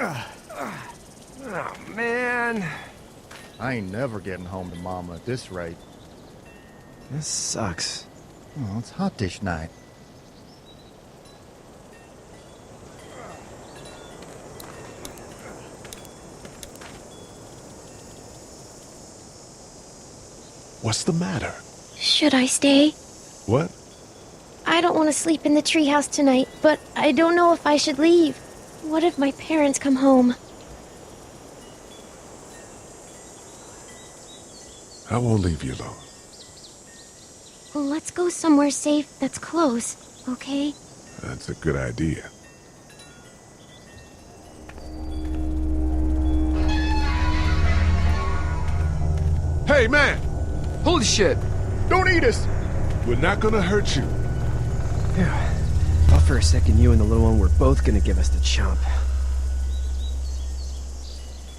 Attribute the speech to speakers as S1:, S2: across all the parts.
S1: Oh, man.
S2: I ain't never getting home to Mama at this rate.
S1: This sucks.
S2: Oh, it's hot dish night.
S3: What's the matter?
S4: Should I stay?
S3: What?
S4: I don't want to sleep in the treehouse tonight, but I don't know if I should leave. What if my parents come home?
S3: I won't leave you alone.
S4: Let's go somewhere safe that's close, okay?
S3: That's a good idea. Hey, man!
S1: Holy shit.
S2: Don't eat us!
S3: We're not gonna hurt you.
S1: Yeah. Thought for a second you and the little one were both gonna give us the chomp.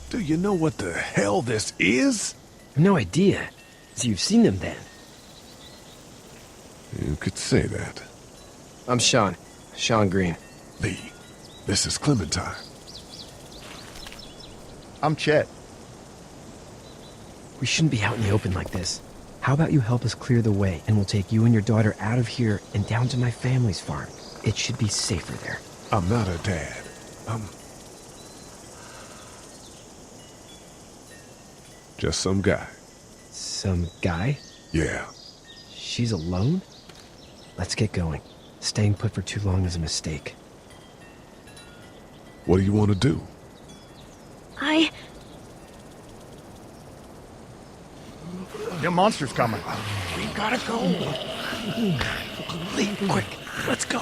S3: Do you know what the hell this is?
S1: No idea. So you've seen them then?
S3: You could say that.
S1: I'm Sean. Sean Green.
S3: Lee, this is Clementine.
S2: I'm Chet.
S1: We shouldn't be out in the open like this. How about you help us clear the way, and we'll take you and your daughter out of here and down to my family's farm. It should be safer there.
S3: I'm not her dad. I'm just some guy.
S1: Some guy?
S3: Yeah.
S1: She's alone? Let's get going. Staying put for too long is a mistake.
S3: What do you want to do?
S2: The monster's coming.
S3: We gotta go.
S1: Lee, quick, let's go.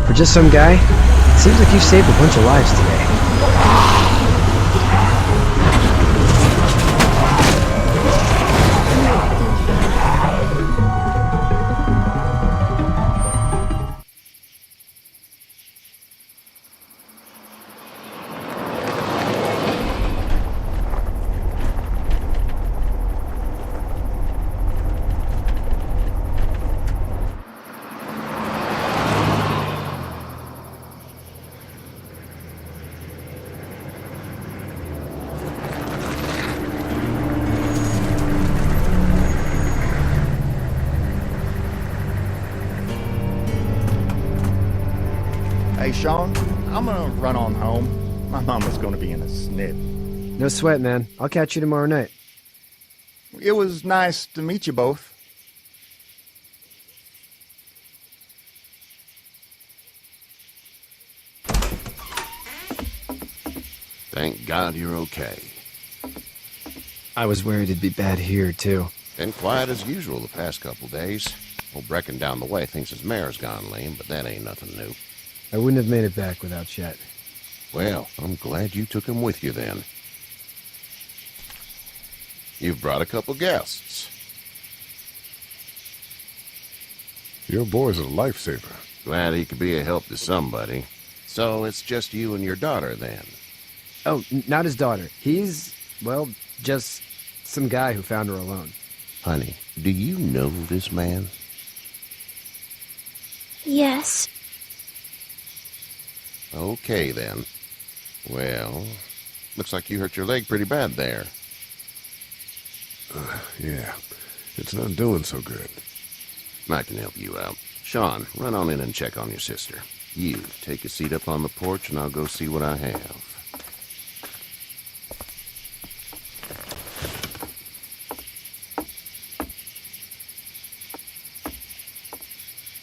S1: For just some guy, it seems like you saved a bunch of lives today.
S2: Hey, Sean, I'm gonna run on home. My mama's gonna be in a snip.
S1: No sweat, man. I'll catch you tomorrow night.
S2: It was nice to meet you both.
S5: Thank God you're okay.
S1: I was worried it'd be bad here, too.
S5: Been quiet as usual the past couple days. Old Brecken down the way thinks his mare's gone lame, but that ain't nothing new.
S1: I wouldn't have made it back without Chet.
S5: Well, I'm glad you took him with you then. You've brought a couple guests.
S3: Your boy's a lifesaver.
S5: Glad he could be a help to somebody. So it's just you and your daughter then?
S1: Oh, not his daughter. He's, well, just some guy who found her alone.
S5: Honey, do you know this man?
S4: Yes.
S5: Okay, then. Well, looks like you hurt your leg pretty bad there.
S3: Yeah, it's not doing so good.
S5: I can help you out. Sean, run on in and check on your sister. You, take a seat up on the porch and I'll go see what I have.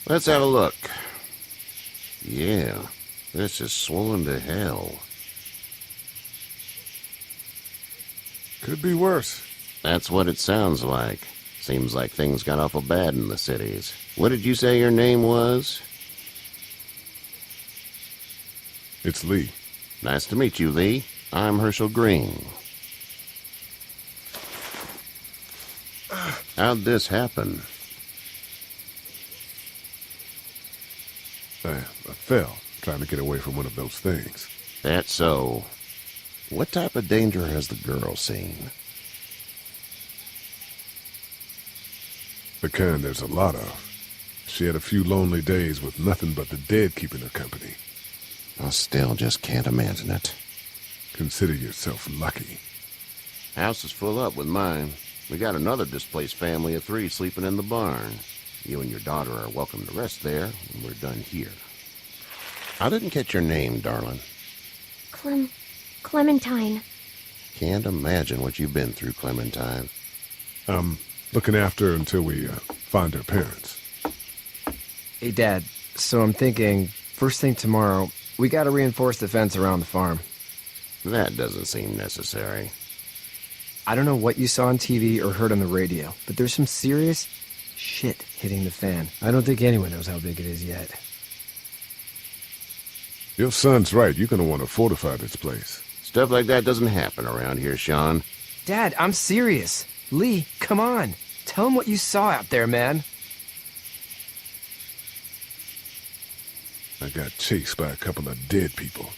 S5: Let's have a look. Yeah, this is swollen to hell.
S3: Could be worse.
S5: That's what it sounds like. Seems like things got awful bad in the cities. What did you say your name was?
S3: It's Lee.
S5: Nice to meet you, Lee. I'm Herschel Green. How'd this happen?
S3: I fell, trying to get away from one of those things.
S5: That's so. What type of danger has the girl seen?
S3: The kind there's a lot of. She had a few lonely days with nothing but the dead keeping her company.
S5: I still just can't imagine it.
S3: Consider yourself lucky.
S5: House is full up with mine. We got another displaced family of 3 sleeping in the barn. You and your daughter are welcome to rest there when we're done here. I didn't catch your name, darling.
S4: Clementine.
S5: Can't imagine what you've been through, Clementine.
S3: I'm looking after her until we find her parents.
S1: Hey, Dad, so I'm thinking, first thing tomorrow, we gotta reinforce the fence around the farm.
S5: That doesn't seem necessary.
S1: I don't know what you saw on TV or heard on the radio, but there's some serious shit hitting the fan. I don't think anyone knows how big it is yet.
S3: Your son's right. You're gonna want to fortify this place.
S5: Stuff like that doesn't happen around here, Sean.
S1: Dad, I'm serious. Lee, come on. Tell him what you saw out there, man.
S3: I got chased by a couple of dead people.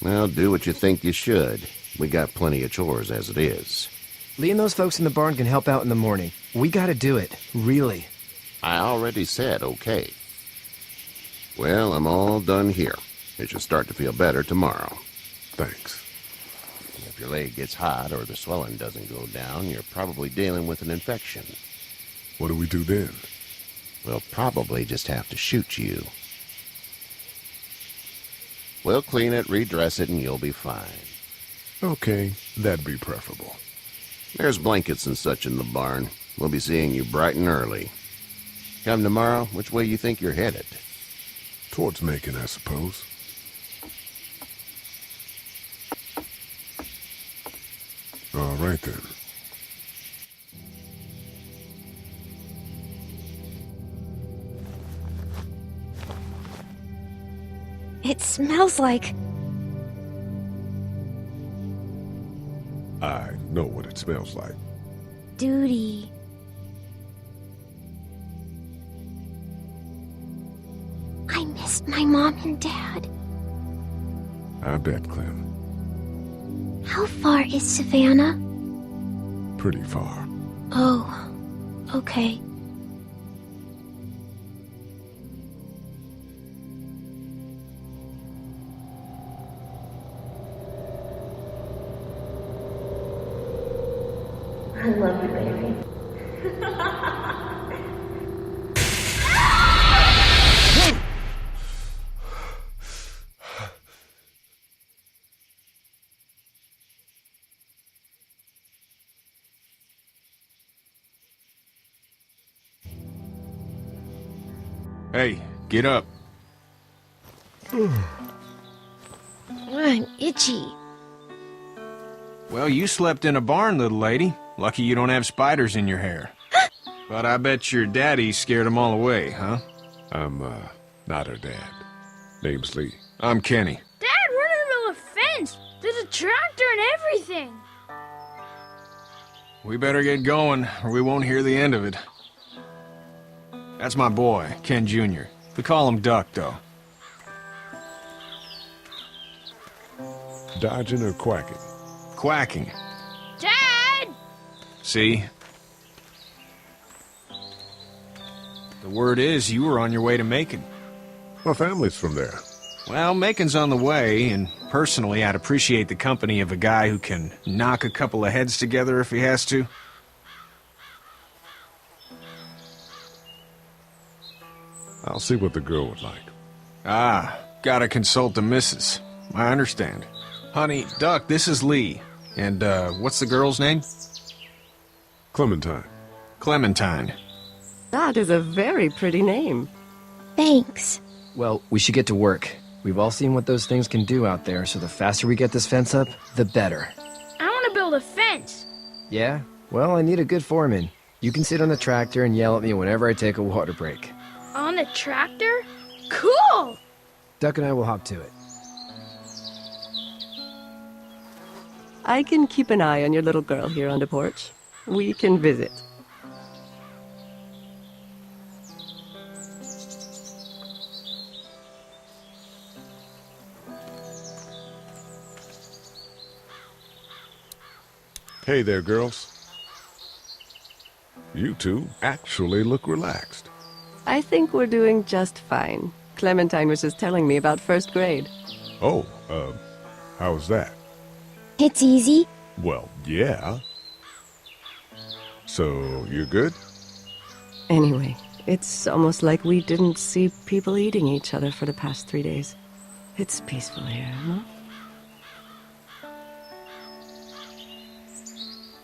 S5: Well, do what you think you should. We got plenty of chores as it is.
S1: Lee and those folks in the barn can help out in the morning. We gotta do it. Really.
S5: I already said okay. Well, I'm all done here. It should start to feel better tomorrow.
S3: Thanks.
S5: If your leg gets hot or the swelling doesn't go down, you're probably dealing with an infection.
S3: What do we do then?
S5: We'll probably just have to shoot you. We'll clean it, redress it, and you'll be fine.
S3: Okay, that'd be preferable.
S5: There's blankets and such in the barn. We'll be seeing you bright and early. Come tomorrow, which way you think you're headed?
S3: Towards Macon, I suppose. All right, then.
S4: It smells like...
S3: I know what it smells like.
S4: duty. I missed my mom and dad.
S3: I bet, Clem.
S4: How far is Savannah?
S3: Pretty far.
S4: Oh, okay. I love you, baby.
S6: Hey, get up.
S4: I'm itchy.
S6: Well, you slept in a barn, little lady. Lucky you don't have spiders in your hair. But I bet your daddy scared them all away, huh?
S3: I'm, not her dad. Name's Lee.
S6: I'm Kenny.
S7: Dad, we're in the middle of a fence. There's a tractor and everything.
S6: We better get going, or we won't hear the end of it. That's my boy, Ken Jr. We call him Duck, though.
S3: Dodging or quacking?
S6: Quacking.
S7: Dad!
S6: See? The word is you were on your way to Macon.
S3: My family's from there.
S6: Well, Macon's on the way, and personally, I'd appreciate the company of a guy who can knock a couple of heads together if he has to.
S3: I'll see what the girl would like.
S6: Ah, gotta consult the missus. I understand. Honey, Duck, this is Lee. And, what's the girl's name?
S3: Clementine.
S6: Clementine.
S8: That is a very pretty name.
S4: Thanks.
S1: Well, we should get to work. We've all seen what those things can do out there, so the faster we get this fence up, the better.
S7: I want to build a fence.
S1: Yeah? Well, I need a good foreman. You can sit on the tractor and yell at me whenever I take a water break.
S7: On the tractor? Cool!
S1: Duck and I will hop to it.
S8: I can keep an eye on your little girl here on the porch. We can visit.
S3: Hey there, girls. You two actually look relaxed.
S8: I think we're doing just fine. Clementine was just telling me about first grade.
S3: Oh, how was that?
S4: It's easy.
S3: Well, yeah. So, you're good?
S8: Anyway, it's almost like we didn't see people eating each other for the past 3 days. It's peaceful here, no?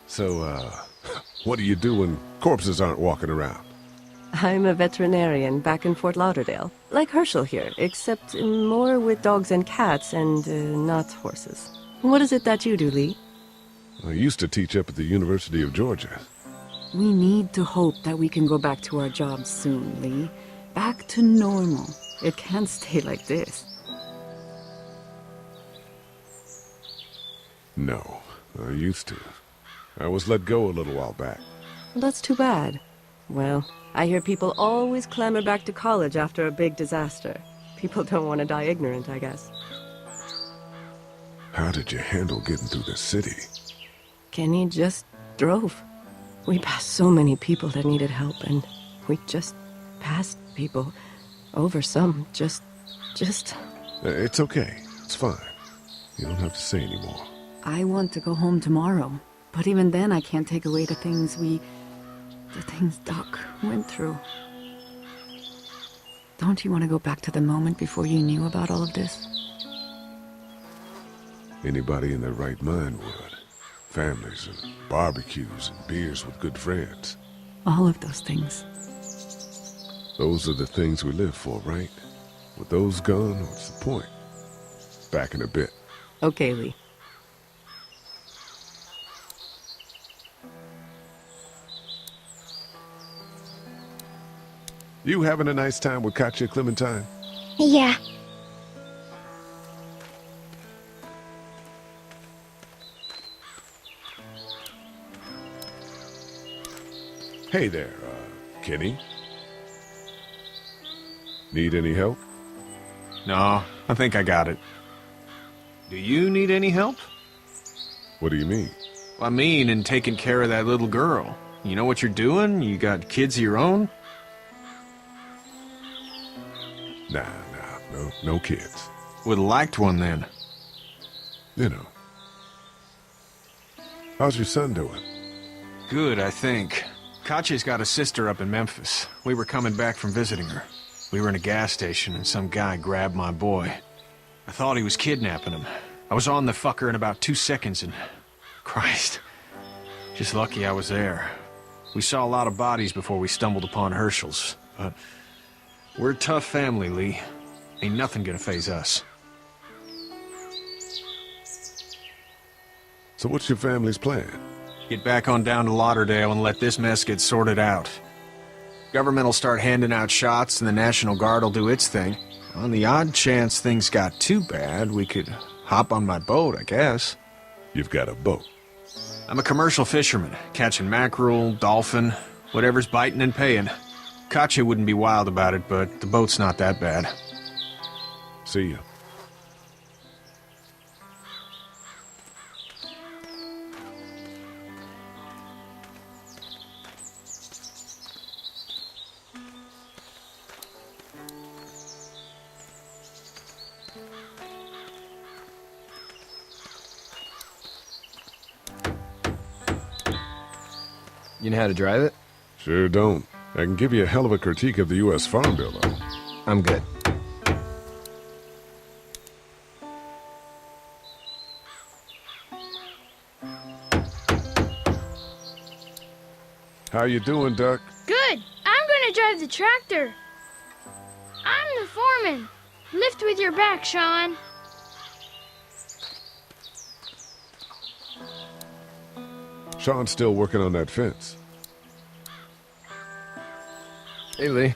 S3: So, what do you do when corpses aren't walking around?
S8: I'm a veterinarian back in Fort Lauderdale. Like Herschel here, except more with dogs and cats and not horses. What is it that you do, Lee?
S3: I used to teach up at the University of Georgia.
S9: We need to hope that we can go back to our jobs soon, Lee. Back to normal. It can't stay like this.
S3: No, I used to. I was let go a little while back.
S8: That's too bad. Well, I hear people always clamor back to college after a big disaster. People don't want to die ignorant, I guess.
S3: How did you handle getting through the city?
S8: Kenny just drove. We passed so many people that needed help, and we just passed people. Over some, just...
S3: It's okay. It's fine. You don't have to say anymore.
S9: I want to go home tomorrow. But even then, I can't take away the things Doc went through. Don't you want to go back to the moment before you knew about all of this?
S3: Anybody in their right mind would. Families and barbecues and beers with good friends.
S9: All of those things.
S3: Those are the things we live for, right? With those gone, what's the point? Back in a bit.
S8: Okay, Lee.
S3: You having a nice time with Katya, Clementine?
S4: Yeah.
S3: Hey there, Kenny. Need any help?
S6: No, I think I got it. Do you need any help?
S3: What do you mean?
S6: I mean, in taking care of that little girl. You know what you're doing? You got kids of your own?
S3: Nah, no kids.
S6: Would've liked one then.
S3: You know. How's your son doing?
S6: Good, I think. Katya's got a sister up in Memphis. We were coming back from visiting her. We were in a gas station and some guy grabbed my boy. I thought he was kidnapping him. I was on the fucker in about 2 seconds and... Christ. Just lucky I was there. We saw a lot of bodies before we stumbled upon Herschel's, but... We're a tough family, Lee. Ain't nothing gonna faze us.
S3: So what's your family's plan?
S6: Get back on down to Lauderdale and let this mess get sorted out. Government will start handing out shots and the National Guard will do its thing. On the odd chance things got too bad, we could hop on my boat, I guess.
S3: You've got a boat.
S6: I'm a commercial fisherman, catching mackerel, dolphin, whatever's biting and paying. Katya wouldn't be wild about it, but the boat's not that bad.
S3: See ya.
S1: You know how to drive it?
S3: Sure don't. I can give you a hell of a critique of the U.S. Farm Bill, though.
S1: I'm good.
S3: How you doing, Duck?
S7: Good. I'm gonna drive the tractor. I'm the foreman. Lift with your back, Sean.
S3: Sean's still working on that fence.
S1: Hey, Lee.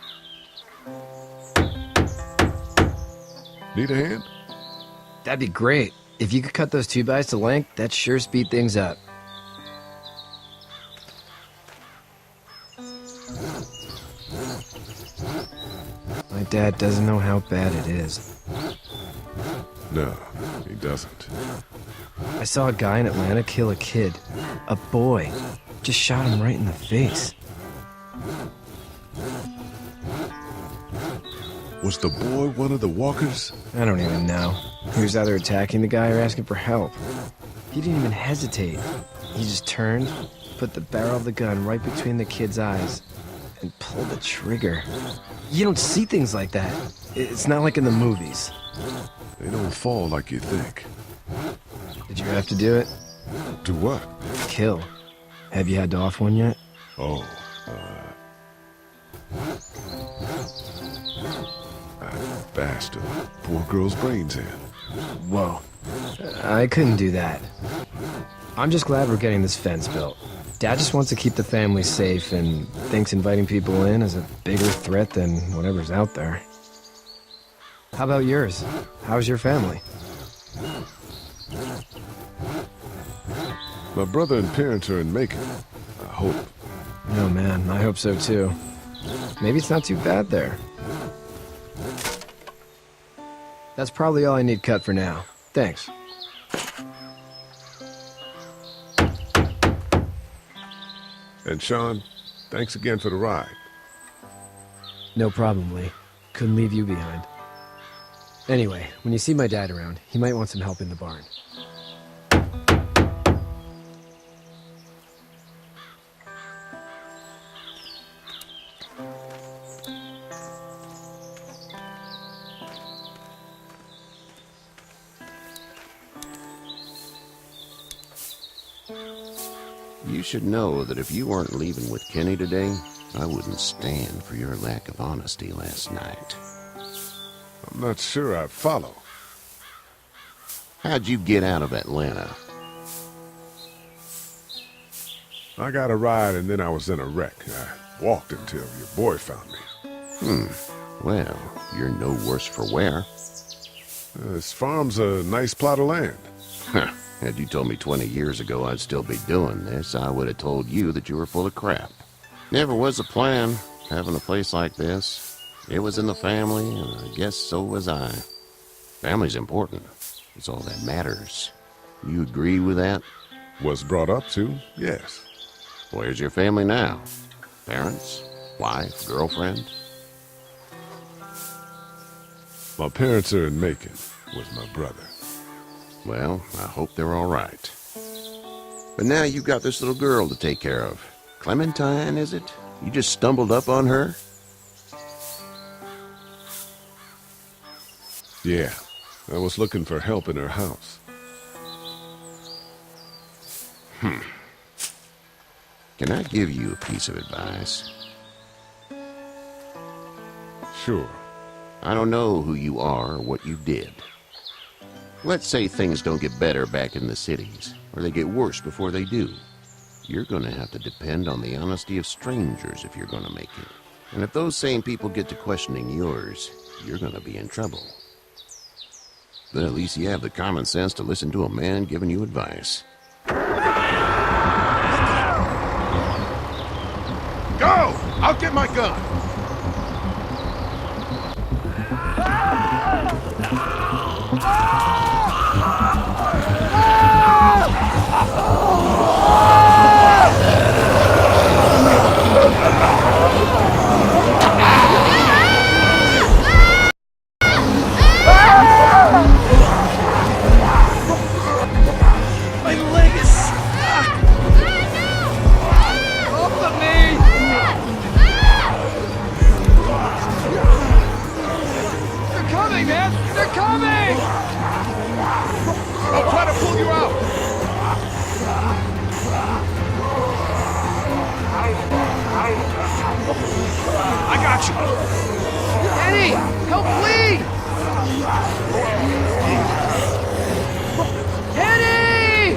S3: Need a hand?
S1: That'd be great. If you could cut those 2x to length, that'd sure speed things up. My dad doesn't know how bad it is.
S3: No, he doesn't.
S1: I saw a guy in Atlanta kill a kid. A boy. Just shot him right in the face.
S3: Was the boy one of the walkers?
S1: I don't even know. He was either attacking the guy or asking for help. He didn't even hesitate. He just turned, put the barrel of the gun right between the kid's eyes, and pulled the trigger. You don't see things like that. It's not like in the movies.
S3: They don't fall like you think.
S1: Did you have to do it?
S3: Do what?
S1: Kill. Have you had to off one yet?
S3: Oh, I bashed a poor girl's brains in.
S1: Whoa. I couldn't do that. I'm just glad we're getting this fence built. Dad just wants to keep the family safe and thinks inviting people in is a bigger threat than whatever's out there. How about yours? How's your family?
S3: My brother and parents are in Macon. I hope.
S1: Oh man, I hope so too. Maybe it's not too bad there. That's probably all I need cut for now. Thanks.
S3: And Sean, thanks again for the ride.
S1: No problem, Lee. Couldn't leave you behind. Anyway, when you see my dad around, he might want some help in the barn.
S5: You should know that if you weren't leaving with Kenny today, I wouldn't stand for your lack of honesty last night.
S3: I'm not sure I follow.
S5: How'd you get out of Atlanta?
S3: I got a ride and then I was in a wreck. I walked until your boy found me.
S5: Well, you're no worse for wear.
S3: This farm's a nice plot of land.
S5: Had you told me 20 years ago I'd still be doing this, I would have told you that you were full of crap. Never was a plan, having a place like this. It was in the family, and I guess so was I. Family's important. It's all that matters. You agree with that?
S3: Was brought up to, yes.
S5: Where's your family now? Parents? Wife? Girlfriend?
S3: My parents are in Macon with my brother.
S5: Well, I hope they're all right. But now you've got this little girl to take care of. Clementine, is it? You just stumbled up on her?
S3: Yeah, I was looking for help in her house.
S5: Can I give you a piece of advice?
S3: Sure.
S5: I don't know who you are or what you did. Let's say things don't get better back in the cities, or they get worse before they do. You're gonna have to depend on the honesty of strangers if you're gonna make it. And if those same people get to questioning yours, you're gonna be in trouble. But at least you have the common sense to listen to a man giving you advice.
S3: Go! I'll get my gun!
S1: My leg is stuck! Off of me! They're coming, man! They're coming!
S3: I'll try to pull you out!
S6: I got you.
S1: Eddie! Help Lee! Eddie!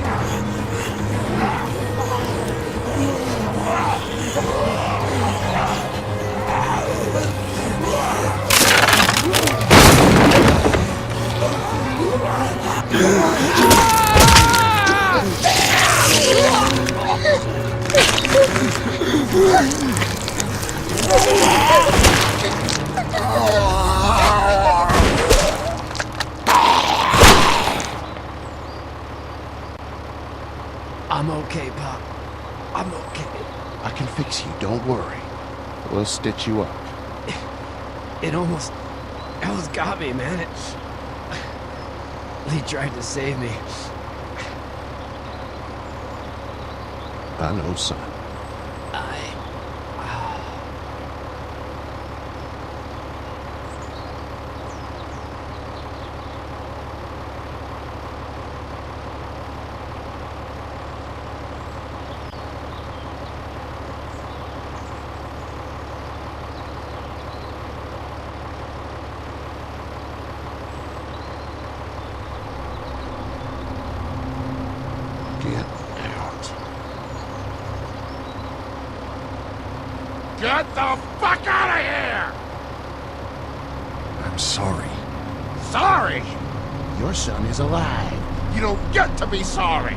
S1: I'm okay, Pop. I'm okay.
S5: I can fix you, don't worry. We'll stitch you up.
S1: It almost got me, man. Lee tried to save me.
S5: I know, son. Get out.
S2: Get the fuck out of here!
S6: I'm sorry.
S2: Sorry? Your son is alive. You don't get to be sorry.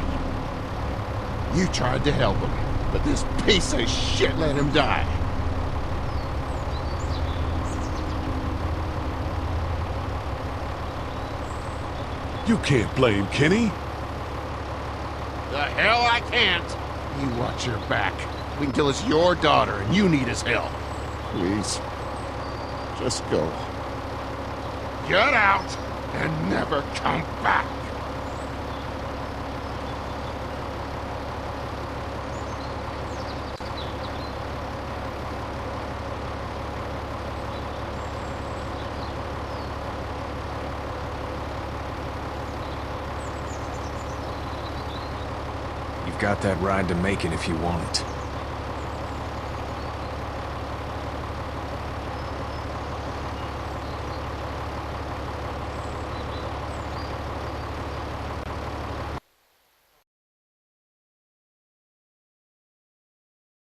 S2: You tried to help him, but this piece of shit let him die.
S3: You can't blame Kenny.
S2: The hell I can't. You watch your back. We can tell it's your daughter and you need his help. Please. Just go. Get out and never come back.
S6: You've got that ride to Macon if you want it.